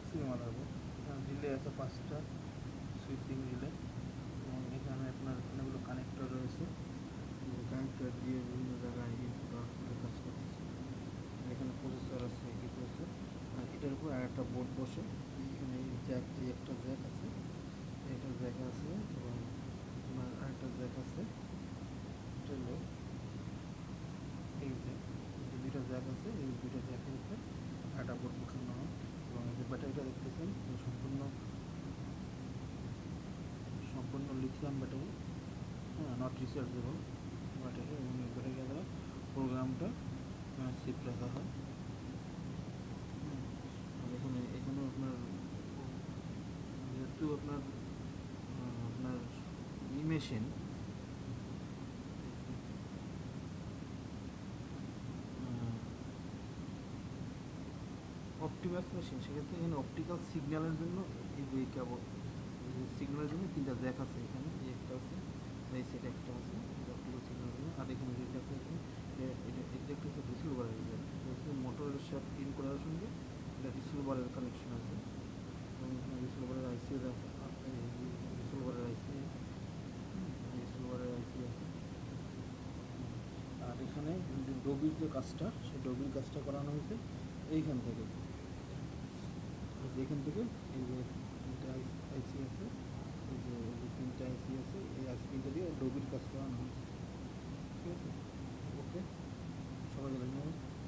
Flexible motherboard. এখানে relay আছে 5টা সুইচিং রিলে, এবং এখানে আপনার অনেকগুলো কানেক্টর রয়েছে। কানেক্টর দিয়ে বিভিন্ন জায়গায় ইনপুট আউটপুটের কাজ করতেছে। এখানে প্রসেসর আছে, কি প্রসেসর, আর এটার উপর আর একটা বোর্ড বসে। এখানে জ্যাক, এই একটা জ্যাক আছে, একটা জ্যাক আছে, এবং আপনার আরেকটা জ্যাক আছে। এটা হলো এই যে দুইটা জ্যাক আছে, এই দুইটা জ্যাকের উপরে একটা বোর্ড বসানো হয়। এবং এই যে ব্যাটারিটা দেখতেছেন সম্পূর্ণ সম্পূর্ণ লিথিয়াম ব্যাটারি, হ্যাঁ, নট রিচার্জেবল ব্যাটারি। এবং এই ব্যাটারি দ্বারা প্রোগ্রামটা সেভ রাখা হয়। আর এখানেও আপনার যেহেতু আপনার আপনার মেশিন অপটিমাস মেশিন, সেক্ষেত্রে এখানে অপটিক্যাল সিগন্যালের জন্য এই যে কেবল সিগন্যালের জন্য 3টা জ্যাক আছে। এখানে এই একটা আছে, এই সেট একটা আছে অপটিক্যাল সিগন্যালের জন্য। আর এখানে যে জ্যাকটা আছে, এটা একটা হচ্ছে রিসিভারের জ্যাক, এটা হচ্ছে মোটরের সাথে ইন করার সঙ্গে এটা রিসিভারের কানেকশন আছে। এবং এখানে রিসিভারের আইসি আছে, রিসিভারের আইসি আছে। আর এখানে ডবির যে কাজটা, সেই ডবির কাজটা করানো হয়েছে এইখান থেকে। যেখান থেকে এই যে 3টা আইসি আছে, এই যে 3টা আইসি আছে, এই আইসি 3টা দিয়ে ডবির কাজ করানো হয়েছে। ঠিক আছে, ওকে, সবাই